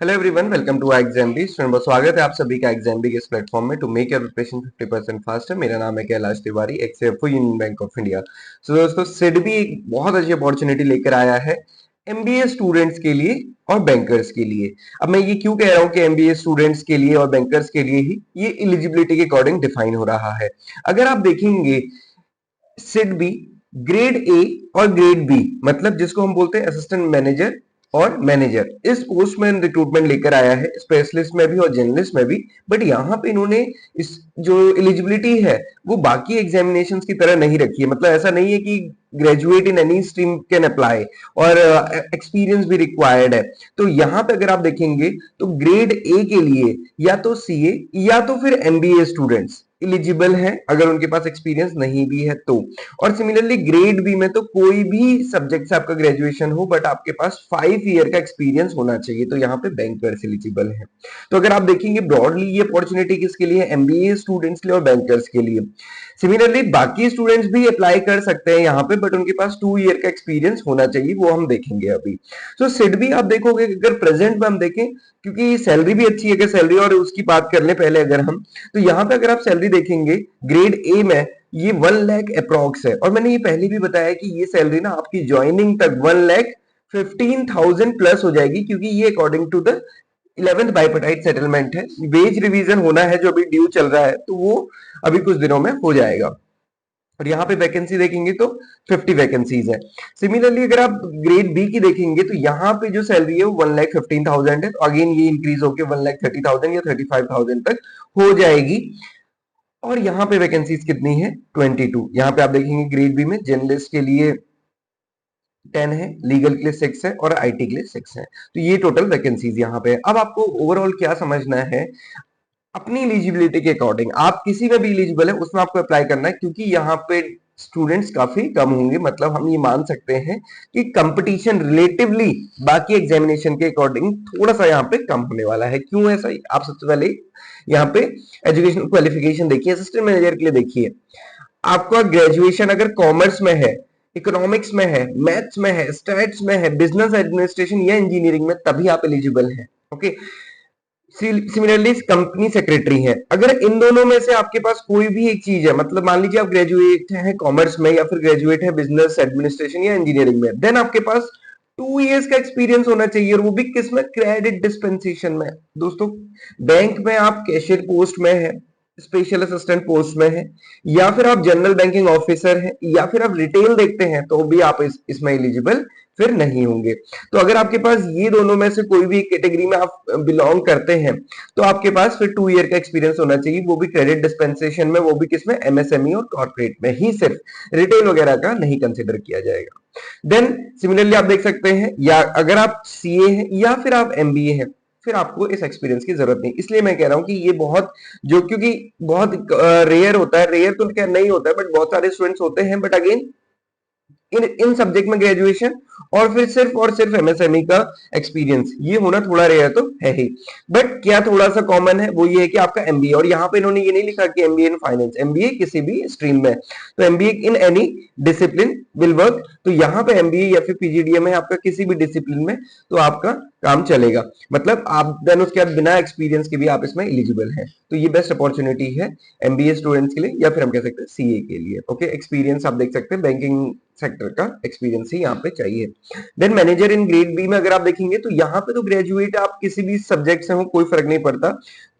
Hello everyone, welcome to exam B. Student बहुत स्वागत है आप सभी का एग्जाम बी के इस प्लेटफॉर्म में to make your preparation 50% faster. मेरा नाम है Kailash Tiwari, ex FO Union Bank of India. So दोस्तों, सिडबी एक बहुत अच्छी अपॉर्चुनिटी लेकर आया है एमबीए स्टूडेंट्स के लिए और बैंकर्स के लिए। अब मैं ये क्यों कह रहा हूँ कि एमबीए स्टूडेंट्स के लिए और बैंकर्स के लिए ही ये एलिजिबिलिटी के अकॉर्डिंग डिफाइन हो रहा है। अगर आप देखेंगे सिडबी ग्रेड ए और ग्रेड बी, मतलब जिसको हम बोलते हैं असिस्टेंट मैनेजर और मैनेजर, इस पोस्ट में रिक्रूटमेंट लेकर आया है, स्पेशलिस्ट में भी और जर्नलिस्ट में भी। बट यहाँ पे इन्होंने इस जो एलिजिबिलिटी है वो बाकी एग्जामिनेशंस की तरह नहीं रखी है। मतलब ऐसा नहीं है कि graduate in any stream can apply और एक्सपीरियंस भी रिक्वायर्ड है। तो यहाँ पे अगर आप देखेंगे तो ग्रेड ए के लिए या तो सीए या तो फिर एमबीए स्टूडेंट्स एलिजिबल है अगर उनके पास एक्सपीरियंस नहीं भी है तो। और सिमिलरली ग्रेड बी में तो कोई भी सब्जेक्ट से आपका ग्रेजुएशन हो बट आपके पास 5 ईयर का एक्सपीरियंस होना चाहिए, तो यहाँ पे बैंकर्स एलिजिबल है। तो अगर आप देखेंगे ब्रॉडली ये अपॉर्चुनिटी किसके लिए है, एमबीए स्टूडेंट्स के लिए और बैंकर्स के लिए। सिमिलरली बाकी स्टूडेंट्स भी अप्लाई कर सकते हैं यहाँ पे, बट उनके पास 2 ईयर का एक्सपीरियंस होना चाहिए, वो हम देखेंगे अभी। तो सिडबी आप देखोगे अगर प्रेजेंट में हम देखें, क्योंकि सैलरी भी अच्छी है, अगर सैलरी और उसकी बात कर ले पहले अगर हम, तो यहाँ पे अगर आप सैलरी देखेंगे ग्रेड ए में ये 1 लाख अप्रॉक्स है। और मैंने ये पहले भी बताया कि ये सैलरी ना आपकी ज्वाइनिंग तक 1,15,000 प्लस हो जाएगी, क्योंकि ये according to the 11th bipartite settlement है। वेज रिवीजन होना है जो अभी ड्यू चल रहा है, तो वो अभी कुछ दिनों में हो जाएगा। और यहाँ पे वैकेंसी देखेंगे तो 50 वैकेंसीज है। सिमिलरली अगर आप ग्रेड बी की देखेंगे तो यहाँ पे जो सैलरी है वो 1,15,000 है, तो अगेन ये इंक्रीज होकर 1,30,000 या 35,000 तक हो जाएगी। और यहाँ पे वैकेंसीज कितनी है, 22। यहाँ पे आप देखेंगे ग्रेड बी में जर्नलिस्ट के लिए 10 है, लीगल के लिए 6 है और आईटी के लिए 6 है। तो ये टोटल वैकेंसीज यहाँ पे है। अब आपको ओवरऑल क्या समझना है, अपनी एलिजिबिलिटी के अकॉर्डिंग आप किसी में भी एलिजिबल है उसमें आपको अप्लाई करना है, क्योंकि यहाँ पे स्टूडेंट्स काफी कम होंगे। मतलब हम ये मान सकते हैं कि कंपटीशन रिलेटिवली बाकी एग्जामिनेशन के अकॉर्डिंग थोड़ा सा यहाँ पे कम होने वाला है। क्यों ऐसा, आप सबसे पहले यहाँ पे एजुकेशनल क्वालिफिकेशन देखिए। असिस्टेंट मैनेजर के लिए देखिए, आपका ग्रेजुएशन अगर कॉमर्स में है, इकोनॉमिक्स में है, मैथ्स में है, स्टैट्स में है, बिजनेस एडमिनिस्ट्रेशन या इंजीनियरिंग में, तभी आप एलिजिबल हैं। ओके। सिमिलरली कंपनी सेक्रेटरी है, अगर इन दोनों में से आपके पास कोई भी एक चीज है, मतलब मान लीजिए आप ग्रेजुएट हैं कॉमर्स में या फिर ग्रेजुएट है बिजनेस एडमिनिस्ट्रेशन या इंजीनियरिंग में, देन आपके पास 2 इयर्स का एक्सपीरियंस होना चाहिए, और वो भी किसमें, क्रेडिट डिस्पेंसेशन में। दोस्तों, बैंक में आप कैशियर पोस्ट में है, स्पेशल असिस्टेंट पोस्ट में है, या फिर आप जनरल बैंकिंग ऑफिसर हैं, या फिर आप रिटेल देखते हैं, तो भी आप इसमें एलिजिबल फिर नहीं होंगे। तो अगर आपके पास ये दोनों में से कोई भी कैटेगरी में आप बिलोंग करते हैं, तो आपके पास फिर 2 ईयर का एक्सपीरियंस होना चाहिए, वो भी क्रेडिट डिस्पेंसेशन में, वो भी किसमें, एमएसएमई और कॉर्पोरेट में ही सिर्फ, रिटेल वगैरह का नहीं कंसिडर किया जाएगा। देन सिमिलरली आप देख सकते हैं, या अगर आप सीए हैं या फिर आप एमबीए हैं, फिर आपको इस एक्सपीरियंस की जरूरत नहीं। इसलिए मैं कह रहा हूं कि ये बहुत, जो क्योंकि बहुत रेयर होता है, रेयर तो क्या नहीं होता है, बट बहुत सारे स्टूडेंट्स होते हैं, बट अगेन इन सब्जेक्ट में ग्रेजुएशन और फिर सिर्फ और सिर्फ एमएसएमई का एक्सपीरियंस, ये होना थोड़ा रेयर तो है ही। बट क्या थोड़ा सा कॉमन है, वो ये है कि आपका एमबीए, और यहाँ पे इन्होंने ये नहीं लिखा कि एमबीए इन फाइनेंस, एमबीए किसी भी स्ट्रीम में, तो MBA in any discipline will work. तो यहाँ पे एमबीए या फिर पीजीडीएम है आपका किसी भी डिसिप्लिन में, तो आपका काम चलेगा। मतलब आप देन उसके बाद बिना एक्सपीरियंस के भी आप इसमें एलिजिबल हैं। तो ये बेस्ट अपॉर्चुनिटी है एमबीए स्टूडेंट्स के लिए, या फिर हम कह सकते हैं सीए के लिए। ओके, एक्सपीरियंस आप देख सकते हैं, बैंकिंग सेक्टर का एक्सपीरियंस ही यहाँ पे चाहिए। Then manager in grade B में अगर आप देखेंगे तो यहाँ पे तो ग्रेजुएट आप किसी भी सब्जेक्ट से हो कोई फर्क नहीं पड़ता,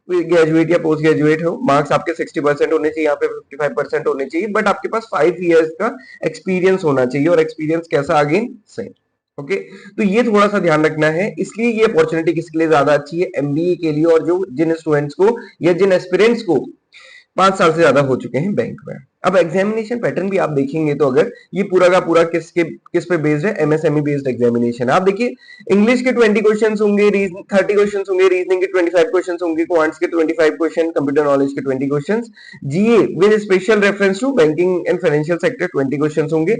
ग्रेजुएट या पोस्ट ग्रेजुएट हो, मार्क्स आपके 60% होने चाहिए, यहाँ पे 55% होने चाहिए, बट आपके पास 5 इयर्स का एक्सपीरियंस होना चाहिए। और एक्सपीरियंस कैसा, अगेन सेम। ओके, तो ये थोड़ा सा ध्यान रखना है। इसलिए ये अपॉर्चुनिटी किसके लिए ज्यादा अच्छी है, एमबीए के लिए, और जो जिन स्टूडेंट्स को या जिन एस्पिरेंट्स को 5 साल से ज्यादा हो चुके हैं बैंक में। अब एग्जामिनेशन पैटर्न भी आप देखेंगे तो अगर ये पूरा का पूरा किस पे बेस्ड है, एमएसएमई बेस्ड एग्जामिनेशन। आप देखिए, इंग्लिश के 20 क्वेश्चंस होंगे, 30 क्वेश्चंस होंगे, रीजनिंग के 25 क्वेश्चंस होंगे, क्वांट्स के 25 क्वेश्चन, कंप्यूटर नॉलेज के 20 questions, GA with special reference to banking and financial sector 20 questions होंगे,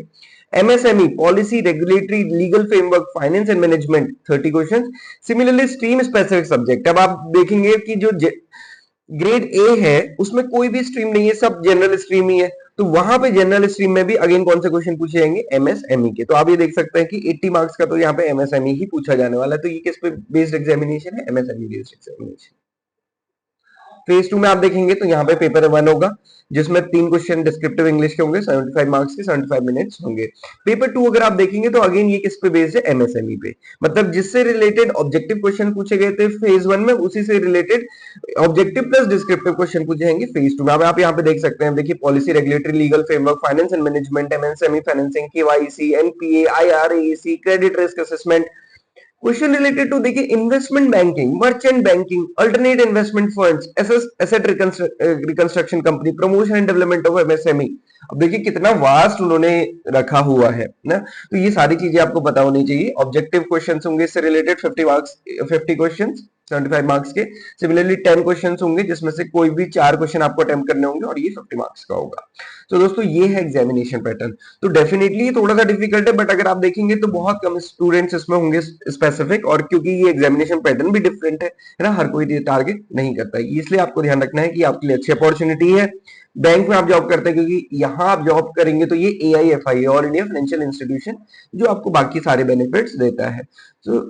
MSME policy regulatory legal framework finance and management 30 questions. Similarly stream specific subject, अब आप देखेंगे कि जो ग्रेड ए है उसमें कोई भी स्ट्रीम नहीं है, सब जनरल स्ट्रीम ही है, तो वहां पे जनरल स्ट्रीम में भी अगेन कौन से क्वेश्चन पूछे जाएंगे, एमएसएमई के। तो आप ये देख सकते हैं कि 80 मार्क्स का तो यहाँ पे एमएसएमई ही पूछा जाने वाला है। तो ये किस पे बेस्ड एग्जामिनेशन है, एमएसएमई बेस्ड एग्जामिनेशन। फेज 2 में आप देखेंगे तो यहाँ पे पेपर 1 होगा, जिसमें 3 क्वेश्चन डिस्क्रिप्टिव इंग्लिश के होंगे, 75 मार्क्स के, 75 मिनट्स होंगे। पेपर 2 अगर आप देखेंगे तो अगेन ये किस पे बेस्ड है, एमएसएमई पे, मतलब जिससे रिलेटेड ऑब्जेक्टिव क्वेश्चन पूछे गए थे फेज 1 में, उसी से related objective plus descriptive question पूछे जाएंगे फेज 2 में। अब आप यहाँ पे देख सकते हैं, देखिए policy, regulatory, legal framework, finance and management, MSME financing, KYC, NPA, IRAC, credit risk assessment. Question related to देखिए investment banking, merchant banking, alternate investment funds, asset reconstruction company, promotion and development of MSME. अब देखिए कितना vast उन्होंने रखा हुआ है ना, तो ये सारी चीजें आपको पता होनी चाहिए। ऑब्जेक्टिव क्वेश्चंस होंगे इससे रिलेटेड 50 मार्क्स, 50 क्वेश्चंस 75 मार्क्स के। सिमिलरली 10 क्वेश्चंस होंगे जिसमें से कोई भी 4 क्वेश्चन आपको अटेम्प्ट करने होंगे और ये 50 मार्क्स का होगा। तो दोस्तों ये है एग्जामिनेशन पैटर्न। तो डेफिनेटली थोड़ा सा डिफिकल्ट है, बट अगर आप देखेंगे तो बहुत कम स्टूडेंट्स इसमें होंगे स्पेसिफिक, और क्योंकि ये एग्जामिनेशन पैटर्न भी डिफरेंट है ना, हर कोई ये टारगेट नहीं करता है, इसलिए आपको ध्यान रखना है कि आपके लिए अच्छी अपॉर्चुनिटी है। बैंक में आप जॉब करते हैं, क्योंकि यहाँ आप जॉब करेंगे तो ये AIFI है, ऑल इंडिया फाइनेंशियल इंस्टीट्यूशन, जो आपको बाकी सारे बेनिफिट्स देता है। तो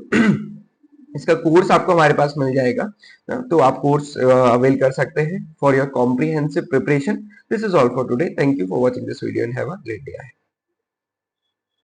इसका कोर्स आपको हमारे पास मिल जाएगा, तो आप कोर्स अवेल कर सकते हैं for your comprehensive preparation. This is all for today, thank you for watching this video and have a great day.